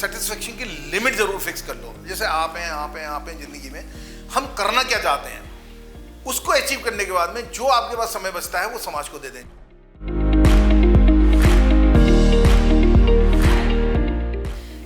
Satisfaction की limit जरूर fix कर लो। जैसे आप हैं जिंदगी में, हम करना क्या चाहते हैं, उसको अचीव करने के बाद में जो आपके पास समय बचता है वो समाज को दे दें।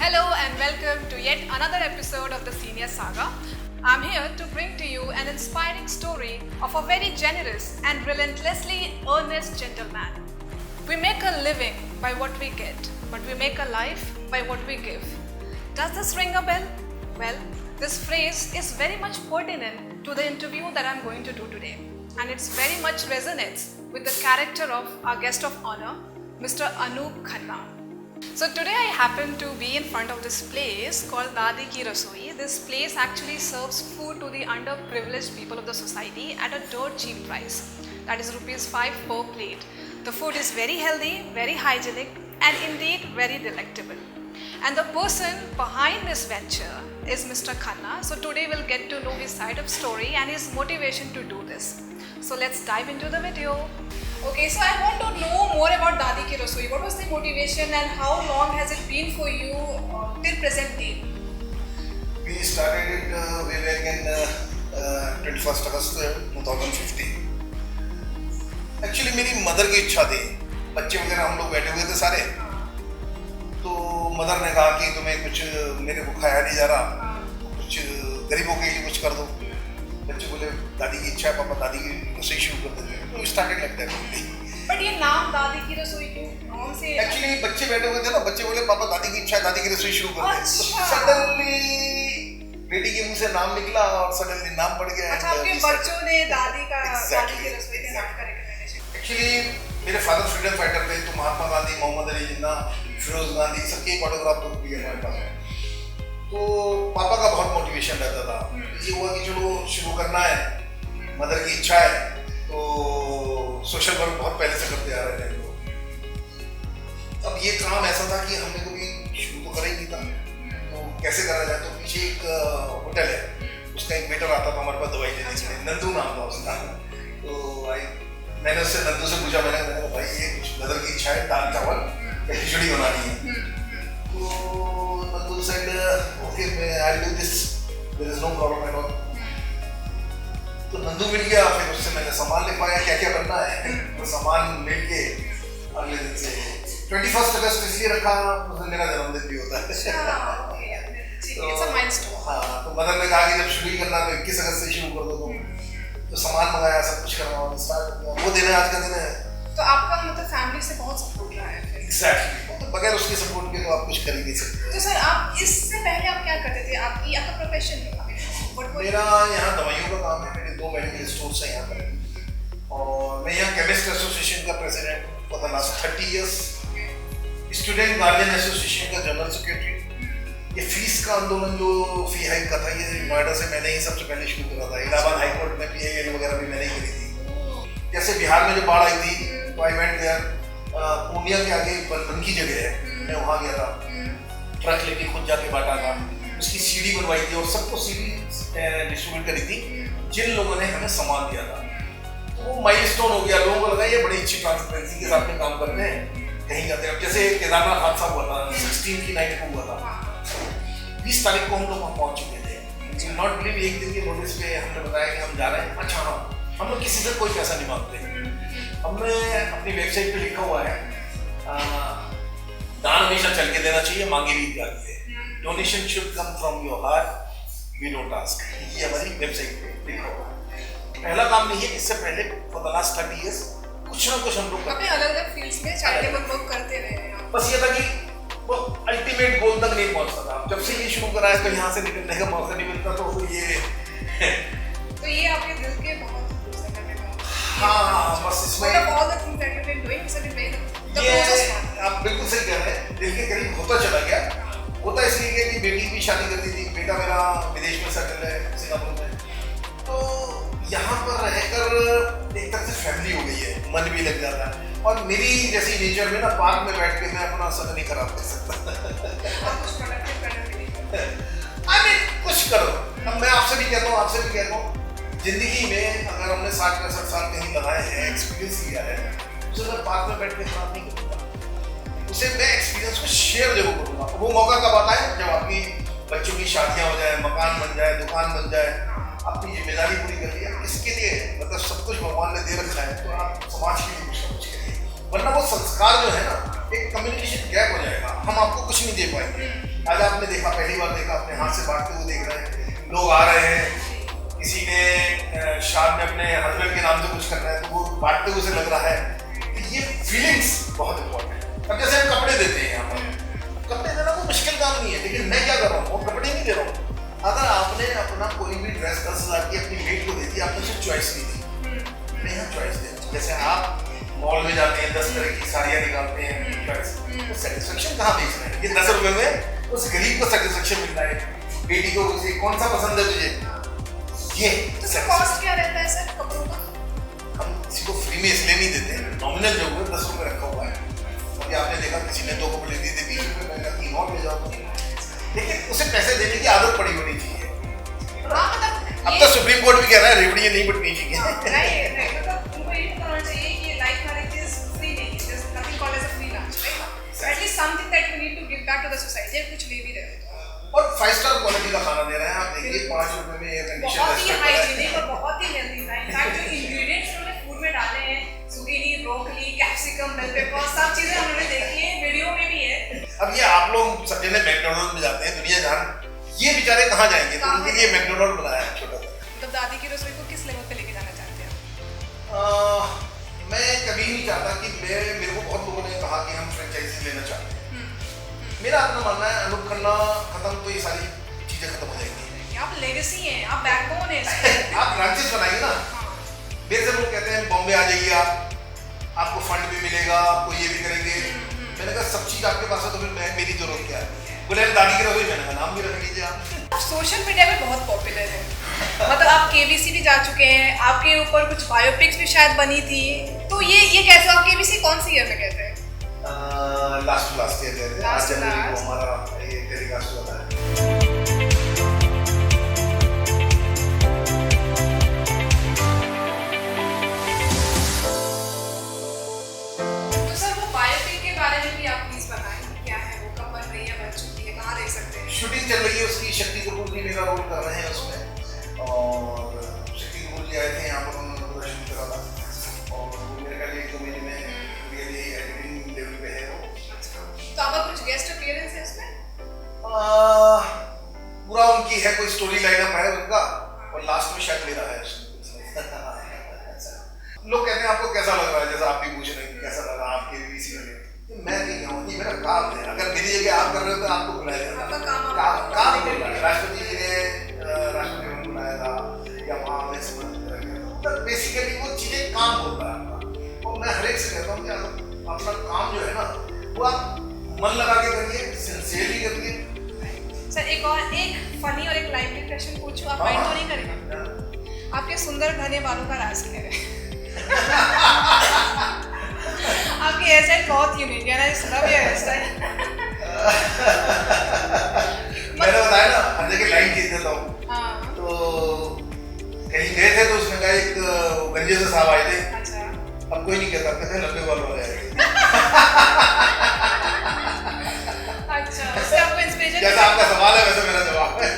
Hello and welcome to yet another episode of the Senior Saga. I'm here to bring to you an inspiring story of a very generous and relentlessly earnest gentleman. We make a living by what we get, but we make a life by what we give. Does this ring a bell? Well, this phrase is very much pertinent to the interview that I'm going to do today, and it's very much resonates with the character of our guest of honor, Mr. Anup Khanna. So today I happen to be in front of this place called Dadi Ki Rasoi. This place actually serves food to the underprivileged people of the society at a dirt cheap price. That is ₹5 per plate. The food is very healthy, very hygienic and indeed very delectable. And the person behind this venture is Mr. Khanna. So today we'll get to know his side of story and his motivation to do this. So let's dive into the video. Okay, so I want to know more about Dadi Ki Rasoi. What was the motivation and how long has it been for you till present day? We started it way back in 21st August 2015. Actually मेरी mother की इच्छा थी, बच्चे वगैरह हम लोग बैठे हुए थे सारे, तो मदर ने कहा कि तुम्हें कुछ मेरे को खाया नहीं जा रहा, कुछ गरीबों के लिए कुछ कर दो। बच्चे बोले दादी की इच्छा है, पापा दादी की रसोई शुरू कर देते हैं। तो स्टार्टेड लाइक दैट। बट ये नाम दादी की रसोई क्यों? नाम से एक्चुअली बच्चे बैठे हुए थे ना, बच्चे बोले पापा दादी की इच्छा है, दादी की रसोई शुरू कर दे। सडनली बेटी के मुंह से नाम निकला और सडनली नाम पड़ गया। अच्छा, आपके बच्चों ने दादी की रसोई के नाम का रिकमेंडेशन। एक्चुअली मेरे फादर फ्रीडम फाइटर थे, तो महात्मा गांधी, मोहम्मद अली जिन्ना, फिरोज गांधी, सबके ऑटोग्राफ बुक भी है हमारे पास। तो पापा का बहुत मोटिवेशन रहता था। ये हुआ कि चलो शुरू करना है, मदर की इच्छा है, तो सोशल वर्क बहुत पहले से करते आ रहे थे। अब ये काम ऐसा था कि हमने कभी शुरू तो करा ही नहीं था, तो कैसे करा जाए। तो पीछे एक होटल है, उसका एक वेटर आता था हमारे पास दवाई देने के लिए, नंदू नाम था उसका। तो मैंने उससे नंदू से पूछा, मैंने कहा भाई ये कुछ मदर की इच्छा है, दाल चावल खिचड़ी बनानी है। तो Nandu said okay I will do this, there is no problem at all. तो नंदू मिल गया, फिर उससे मैंने सामान लिखवाया क्या क्या बनना है। तो सामान मिल के अगले दिन से 21 अगस्त इसलिए रखा, उस दिन मेरा जन्मदिन भी होता है। हाँ, तो मदर ने कहा कि जब शुरू ही करना तो 21 अगस्त से शुरू कर दो। तो सामान मंगाया, सब कुछ करवाया, स्टार्ट किया। वो दिन आज का दिन है। तो आपका मतलब फैमिली से बहुत सपोर्ट रहा है? एग्जैक्टली, तो बगैर उसके सपोर्ट के तो आप कुछ कर ही नहीं सकते। तो सर आप इससे पहले आप क्या करते थे? आपका प्रोफेशन क्या है? मेरा यहाँ दवाइयों का काम है, मेरे 2 मेडिकल स्टोर्स हैं यहाँ पर, और मैं यहाँ केमिस्ट एसोसिएशन का president for the last 30 years, student guardian association का जनरल सेक्रेटरी। ये फीस का आंदोलन जो फी हाइक का था, ये नोएडा से मैंने ही सबसे पहले शुरू करा था। इलाहाबाद हाई कोर्ट में PIL वगैरह भी मैंने ही करी थी। जैसे बिहार में जो बाढ़ आई थी, तो आई वेंट देयर, पूर्णिया के आगे बन की जगह है, मैं वहाँ गया था, ट्रक लेके खुद जाके बांटा था, उसकी सीडी बनवाई थी और सबको सीडी डिस्ट्रीब्यूट करी थी जिन लोगों ने हमें सामान दिया था। तो वो माइलस्टोन हो गया, लोगों को लगा ये बड़ी अच्छी ट्रांसपेरेंसी के साथ में काम करते हैं, कहीं जाते हैं। जैसे केदारनाथ हादसा हुआ था, 16 की नाइट को हुआ था, 20 तारीख को हम लोग वहाँ पहुँच चुके थे। नॉट बिलीव, एक दिन के नोटिस पे हमने बताया कि हम जा रहे हैं। अच्छा हाँ, हम लोग किसी से कोई पैसा नहीं मांगते। हमने अपनी वेबसाइट पे लिखा हुआ है दान हमेशा चल के देना चाहिए, मांगी भी जाती है। Donation should come from your heart, we don't ask. ये हमारी वेबसाइट पे लिखा हुआ है। पहला काम नहीं है, इससे पहले फॉर द लास्ट 30 इयर्स कुछ ना कुछ हम लोग अपने अलग-अलग फील्ड्स में चैरिटेबल वर्क करते रहे हैं। बस ये था कि वो अल्टीमेट गोल तक नहीं पहुंचता था। जब से ये शुरू करा है तो यहाँ से निकलने का मौका नहीं मिलता, तो ये आपके दिल के बहुत हाँ, बस इसमें ये आप बिल्कुल सही कह रहे हैं, दिल के करीब होता चला गया। होता इसलिए गया कि बेटी भी शादी कर दी थी, बेटा मेरा विदेश में सेटल है सिंगापुर में, तो यहाँ पर रहकर एक तरह से फैमिली हो गई है, मन भी लग जाता है। और मेरी जैसी नेचर में ना, पार्क में बैठ के मैं अपना समय नहीं खराब कर सकता। कुछ करो। अब मैं आपसे भी कहता हूँ, आपसे भी कहता हूँ, जिंदगी में अगर हमने 60-65 साल कहीं लगाए हैं, एक्सपीरियंस लिया है, उसे मैं पार्क में बैठ के खराब नहीं करूँगा। उसे मैं एक्सपीरियंस को शेयर जरूर करूँगा। वो मौका कब आता है जब आपकी बच्चों की शादियाँ हो जाए, मकान बन जाए, दुकान बन जाए, अपनी जिम्मेदारी पूरी कर लिया। इसके लिए मतलब सब कुछ भगवान ने दे रखा है, तो आप समाज के लिए कुछ ना कुछ करिए, वरना वो संस्कार जो है ना, एक कम्युनिकेशन गैप हो जाएगा, हम आपको कुछ नहीं दे पाएंगे। आज आपने देखा, पहली बार देखा, अपने हाथ से बांटते हुए देख रहे हैं, लोग आ रहे हैं, किसी ने शाद में अपने हस्बैंड के नाम से कुछ करना है तो वो बांटते हुए से लग रहा है। तो ये फीलिंग्स बहुत इंपॉर्टेंट है। अब जैसे हम कपड़े देते हैं यहाँ पर, कपड़े देना कोई मुश्किल काम नहीं है, लेकिन मैं क्या कर रहा हूँ, वो कपड़े नहीं दे रहा हूँ। अगर आपने अपना कोई भी ड्रेस 10,000 की अपनी मेट को दे दी, आपने सिर्फ चॉइस नहीं दी, मैं यहाँ चॉइस दे रहा हूँ। जैसे आप मॉल में जाते हैं, 10 तरह की साड़ियाँ निकालते हैं, चॉइस, तो सेटिस्फेक्शन कहाँ बेच रहे हैं? ये 10 रुपए में उस गरीब को सेटिस्फेक्शन मिल रहा है, बेटी को उसे कौन सा पसंद है तुझे, ये तो कॉस्ट क्या रहता है सर कपड़ों का? हम किसी को फ्री में इसलिए नहीं देते, नॉमिनल जो है 10 रुपए रखा हुआ है। अभी आपने देखा किसी ने 2 कपड़े दिए थे 20 रुपए, मैंने कहा 3 और ले जाओ, लेकिन उसे पैसे देने की आदत पड़ी होनी चाहिए। अब तो सुप्रीम कोर्ट भी कह रहा है रेवड़ियाँ नहीं बटनी चाहिए। मतलब उनको ये करना चाहिए कि लाइफ मैरिज फ्री नहीं है, there's nothing called as a free lunch, right? At least something that you need to give back to the society, कुछ ले भी रहे हो। और 5 स्टार क्वालिटी का खाना दे रहे हैं, आप देखिए 5 रुपए में एयर कंडीशन, बहुत ही हाइजीनिक और बहुत ही हेल्दी था। इनफैक्ट जो इंग्रेडिएंट्स उन्होंने फूड में डाले हैं, zucchini, broccoli, capsicum, bell pepper, सब चीजें हमने देखी है, वीडियो में भी है। अब ये आप लोग सब जने मैकडॉनल्ड में जाते हैं, दुनिया जान, ये बेचारे कहाँ जाएंगे? तो उनके लिए मैकडॉनल्ड बनाया है छोटा सा। मतलब दादी की रसोई को किस लेवल पे लेके जाना चाहते हैं? मैं कभी नहीं चाहता कि मेरे को बहुत लोगों ने कहा कि हम फ्रेंचाइजी लेना चाहते हैं। मेरा अपना मानना है, अनूप खन्ना खत्म तो ये सारी चीजें खत्म हो जाएंगी। आप लेगेसी हैं, आप बैकबोन हैं। आप ब्रांचेस बनाइए ना। मेरे से लोग कहते हैं बॉम्बे आ जाइए आप, आपको फंड भी मिलेगा, आपको ये भी करेंगे। मैंने कहा सब चीज आपके पास है तो फिर मेरी जरूरत क्या है? बोले दादी की रसोई, मैंने कहा नाम भी रख लीजिए आप। सोशल मीडिया पे बहुत पॉपुलर है, मतलब आप केबीसी भी जा चुके हैं, आपके ऊपर कुछ बायोपिक्स भी शायद बनी थी, तो ये कैसे? आप केबीसी कौन सी ईयर में गए थे? लास्ट ईयर गए थे, आज जनवरी को हमारा ये टेलीकास्ट हुआ था। तो सर वो बायोपिक के बारे में भी आप प्लीज बताएं, क्या है वो, कब बन रही है, बन चुकी है, कहाँ देख सकते हैं? शूटिंग चल रही है उसकी, शक्ति कपूर जी मेरा रोल कर रहे हैं उसमें, और शक्ति कपूर जी आए थे यहाँ पर, उन्होंने पूरा शूट करा था, और वो मेरे ख्याल 1-2 महीने में रियली एडिटिंग लेवल पे है वो। तो आपका कुछ गेस्ट अपीयरेंस है इसमें? पूरा उनकी है, कोई स्टोरी लाइनअप है उनका, और लास्ट में शायद मेरा है उसमें। लोग कहते हैं आपको कैसा लग रहा है, जैसा आप भी पूछ रहे हैं कैसा लगा आपके बीसी में, मैं नहीं कहूँ, ये मेरा काम है। अगर मेरी जगह आप कर रहे हो तो आपको बुलाया जाएगा, काम राष्ट्रपति जी ने राष्ट्रपति को बुलाया था, या वहाँ में तो बेसिकली वो चीजें काम होता है। और मैं हर एक से कहता हूँ कि अपना काम जो है ना, वो आप मन लगा के करिए, सिंसियरली करिए। सर एक फनी और एक लाइवली क्वेश्चन पूछूं, आप माइंड तो नहीं करेंगे? आपके सुंदर घने बालों का राज क्या है? आपकी हेयर स्टाइल बहुत यूनिक है ना, इस तरह भी हेयर स्टाइल। मैंने बताया ना, हर जगह लाइन खींच देता हूँ। तो कहीं गए थे तो उसने कहा एक गंजे से साहब आए थे। अच्छा। अब कोई नहीं कहता, कहते लंबे बाल वाले आए। अच्छा, उससे आपको इंस्पिरेशन? जैसा आपका सवाल है वैसे मेरा जवाब है।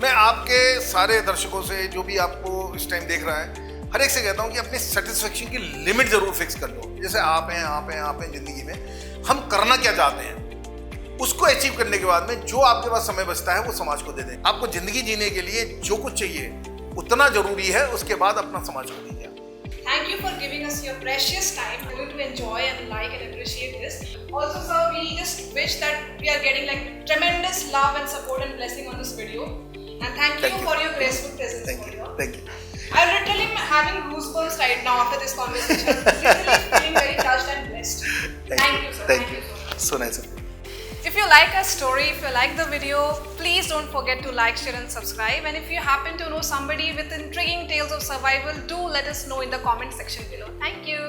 मैं आपके सारे दर्शकों से, जो भी आपको इस टाइम देख रहा है, हर एक से कहता हूँ कि अपने सेटिस्फेक्शन की लिमिट जरूर फिक्स कर लो। जैसे आप हैं जिंदगी में, हम करना क्या चाहते हैं उसको अचीव करने के बाद में जो आपके पास समय बचता है वो समाज को दे दें। आपको जिंदगी जीने के लिए जो कुछ चाहिए उतना जरूरी है, उसके बाद अपना समाज को दीजिए। Thank you for giving us your precious time. We're going to enjoy and like and appreciate this. Also, sir, we just wish that we are getting like tremendous love and support and blessing on this video. And thank you for your graceful presence. Thank you. I'm literally having goosebumps right now after this conversation. Literally feeling very touched and blessed. Thank you, sir. Thank you so much. So nice of you. If you like our story, if you like the video, please don't forget to like, share and subscribe. And if you happen to know somebody with intriguing tales of survival, do let us know in the comment section below. Thank you.